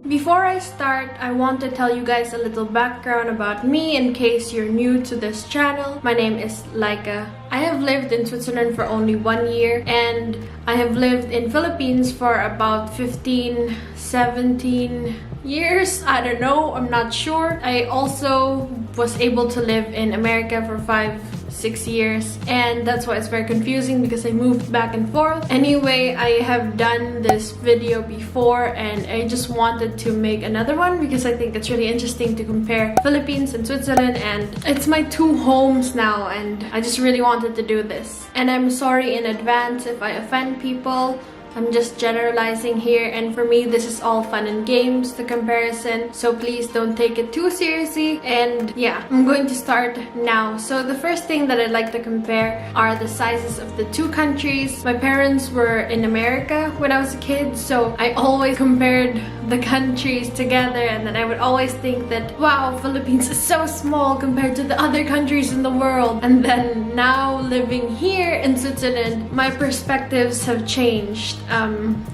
Before I start, I want to tell you guys a little background about me in case you're new to this channel. My name is Laika. I have lived in Switzerland for only 1 year, and I have lived in Philippines for about 15, 17 years. I don't know, I'm not sure. I also was able to live in America for 5-6 years, and that's why it's very confusing because I moved back and forth. Anyway, I have done this video before and I just wanted to make another one because I think it's really interesting to compare Philippines and Switzerland, and it's my two homes now, and I just really wanted to do this. And I'm sorry in advance if I offend people. I'm just generalizing here, and for me this is all fun and games, the comparison, so please don't take it too seriously. And yeah, I'm going to start now. So the first thing that I'd like to compare are the sizes of the two countries. My parents were in America when I was a kid, so I always compared the countries together, and then I would always think that, wow, Philippines is so small compared to the other countries in the world. And then now living here in Switzerland, my perspectives have changed.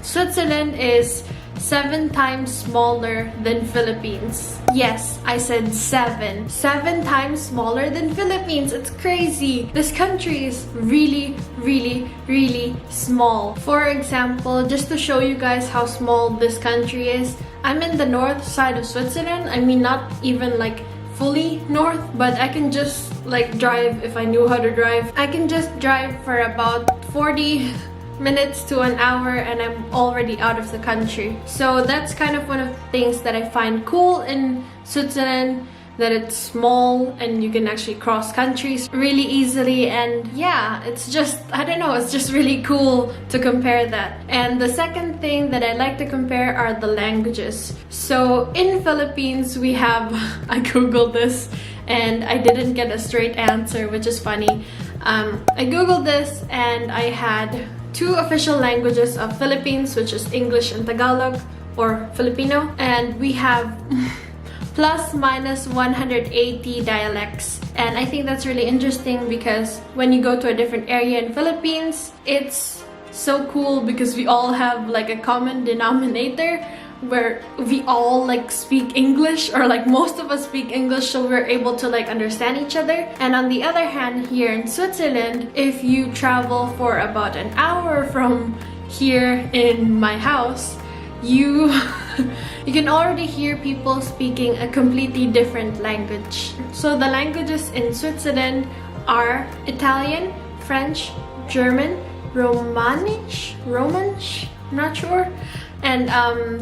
Switzerland is 7 times smaller than Philippines. Yes, I said 7. 7 times smaller than Philippines. It's crazy. This country is really, really, really small. For example, just to show you guys how small this country is, I'm in the north side of Switzerland. I mean, not even like fully north, but I can just like drive if I knew how to drive. I can just drive for about 40 minutes to an hour and I'm already out of the country. So that's kind of one of the things that I find cool in Switzerland, that it's small and you can actually cross countries really easily. And yeah, it's just, I don't know, it's just really cool to compare that. And the second thing that I like to compare are the languages. So in Philippines we have, I googled this and I didn't get a straight answer, which is funny. I googled this and I had 2 official languages of Philippines, which is English and Tagalog, or Filipino, and we have plus minus 180 dialects. And I think that's really interesting because when you go to a different area in Philippines, it's so cool because we all have like a common denominator where we all like speak English, or like most of us speak English, so we're able to like understand each other. And on the other hand, here in Switzerland, if you travel for about an hour from here in my house, you you can already hear people speaking a completely different language. So the languages in Switzerland are Italian, French, German, Romanish, I'm not sure. And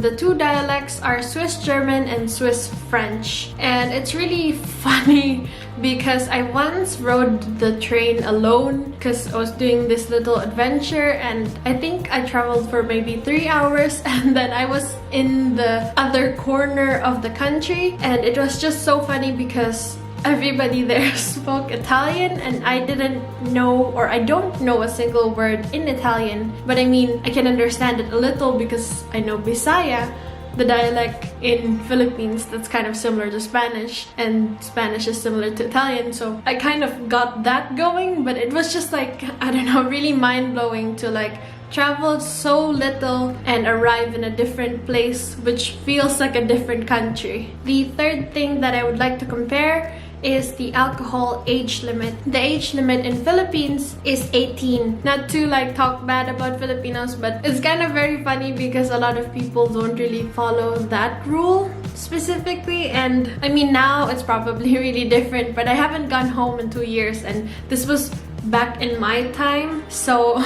the 2 dialects are Swiss German and Swiss French. And it's really funny because I once rode the train alone because I was doing this little adventure, and I think I traveled for maybe 3 hours, and then I was in the other corner of the country, and it was just so funny because everybody there spoke Italian and I didn't know, or I don't know a single word in Italian, but I mean I can understand it a little because I know Bisaya, the dialect in Philippines that's kind of similar to Spanish, and Spanish is similar to Italian, so I kind of got that going. But it was just like, I don't know, really mind-blowing to like travel so little and arrive in a different place which feels like a different country. The third thing that I would like to compare is the alcohol age limit. The age limit in Philippines is 18. Not to like talk bad about Filipinos, but it's kind of very funny because a lot of people don't really follow that rule specifically. And I mean, now it's probably really different, but I haven't gone home in 2 years, and this was back in my time, so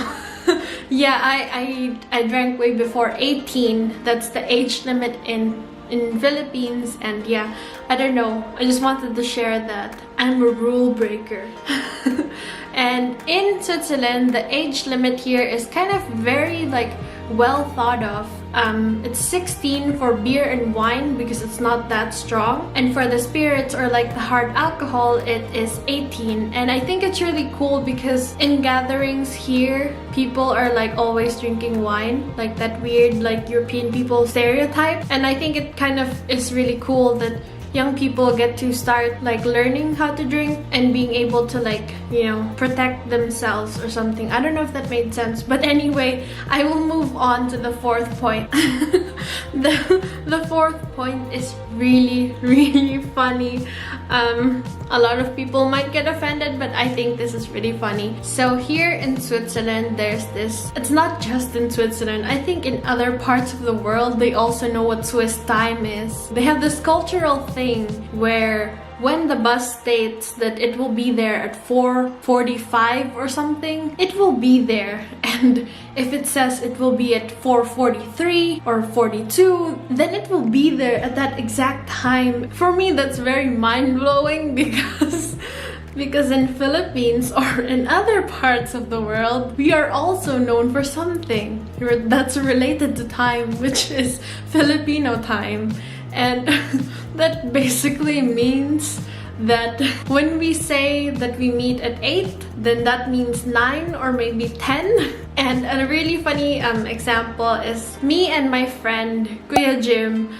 yeah, I drank way before 18. That's the age limit in Philippines. And yeah, I don't know, I just wanted to share that I'm a rule breaker. And in Switzerland, the age limit here is kind of very like well thought of. It's 16 for beer and wine because it's not that strong, and for the spirits or like the hard alcohol, it is 18. And I think it's really cool because in gatherings here, people are like always drinking wine, like that weird like European people stereotype. And I think it kind of is really cool that young people get to start like learning how to drink and being able to like, you know, protect themselves or something. I don't know if that made sense, but anyway, I will move on to the fourth point. The fourth point is really, really funny. A lot of people might get offended, but I think this is really funny. So here in Switzerland, there's this, it's not just in Switzerland, I think in other parts of the world, they also know what Swiss time is. They have this cultural thing where when the bus states that it will be there at 4:45 or something, it will be there. And if it says it will be at 4:43 or 42, then it will be there at that exact time. For me, that's very mind-blowing because in Philippines or in other parts of the world, we are also known for something that's related to time, which is Filipino time. And that basically means that when we say that we meet at 8, then that means 9 or maybe 10. And a really funny example is me and my friend Kuya Jim.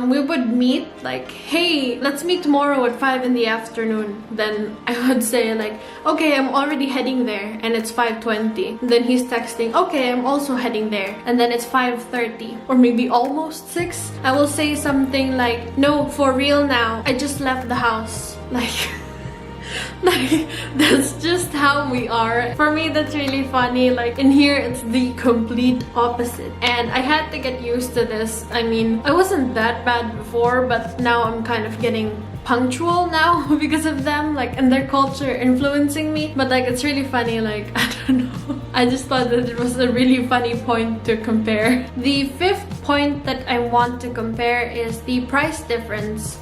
We would meet like, hey, let's meet tomorrow at 5 in the afternoon. Then I would say like, okay, I'm already heading there, and it's 5:20. Then he's texting, okay, I'm also heading there, and then it's 5:30 or maybe almost 6. I will say something like, no, for real now, I just left the house. Like that's just how we are. For me, that's really funny. Like in here, it's the complete opposite, and I had to get used to this. I mean, I wasn't that bad before, but now I'm kind of getting punctual now because of them, like, and their culture influencing me. But like, it's really funny. Like, I don't know, I just thought that it was a really funny point to compare. The fifth point that I want to compare is the price difference.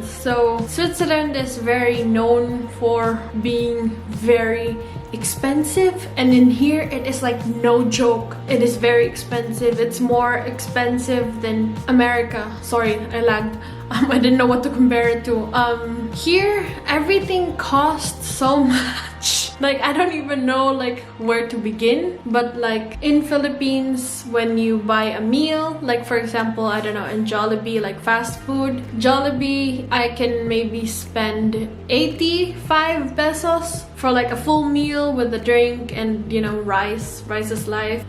So Switzerland is very known for being very expensive, and in here it is like no joke. It is very expensive. It's more expensive than America. Sorry, I lagged. I didn't know what to compare it to. Here everything costs so much. Like, I don't even know like where to begin. But like in Philippines, when you buy a meal, like for example, I don't know, in Jollibee, like fast food, Jollibee, I can maybe spend 85 pesos for like a full meal with a drink and, you know, rice is life.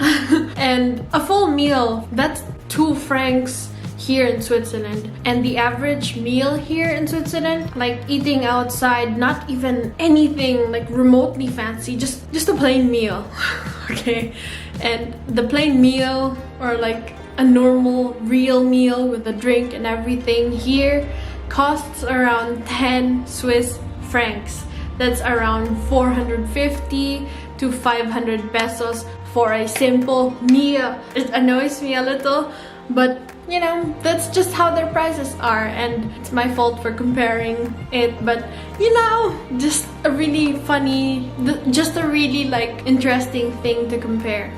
And a full meal, that's 2 francs here in Switzerland. And the average meal here in Switzerland, like eating outside, not even anything like remotely fancy, just a plain meal. Okay, and the plain meal, or like a normal real meal with a drink and everything, here costs around 10 Swiss francs. That's around 450 to 500 pesos for a simple meal. It annoys me a little, but you know, that's just how their prices are, and it's my fault for comparing it. But you know, just a really funny, just a really like interesting thing to compare.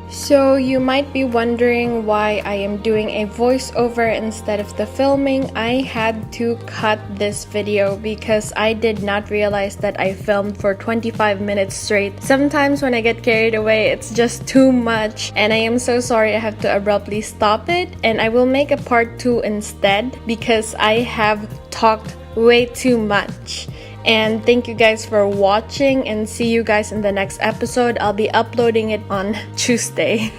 So you might be wondering why I am doing a voiceover instead of the filming. I had to cut this video because I did not realize that I filmed for 25 minutes straight. Sometimes when I get carried away, it's just too much, and I am so sorry I have to abruptly stop it, and I will make a part 2 instead because I have talked way too much. And thank you guys for watching, and see you guys in the next episode. I'll be uploading it on Tuesday.